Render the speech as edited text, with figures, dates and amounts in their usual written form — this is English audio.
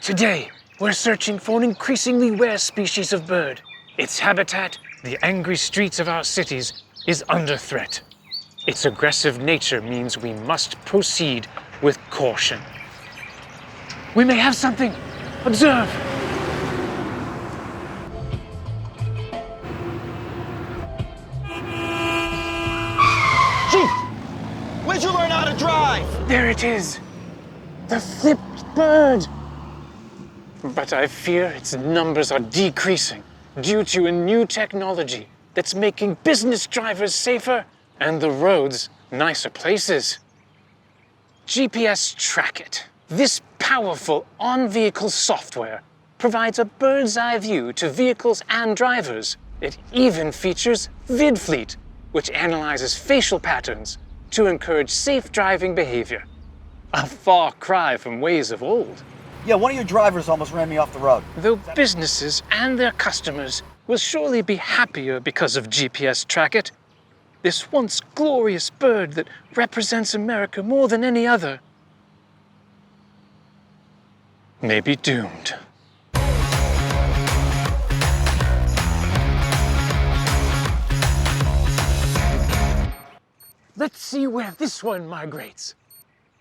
Today, we're searching for an increasingly rare species of bird. Its habitat, the angry streets of our cities, is under threat. Its aggressive nature means we must proceed with caution. We may have something. Observe. Chief, where'd you learn how to drive? There it is. The flipped bird. But I fear its numbers are decreasing due to a new technology that's making business drivers safer and the roads nicer places. GPS Trackit. This powerful on-vehicle software provides a bird's-eye view to vehicles and drivers. It even features VidFleet, which analyzes facial patterns to encourage safe driving behavior. A far cry from ways of old. Yeah, one of your drivers almost ran me off the road. Though businesses and their customers will surely be happier because of GPS Trackit, this once glorious bird that represents America more than any other may be doomed. Let's see where this one migrates.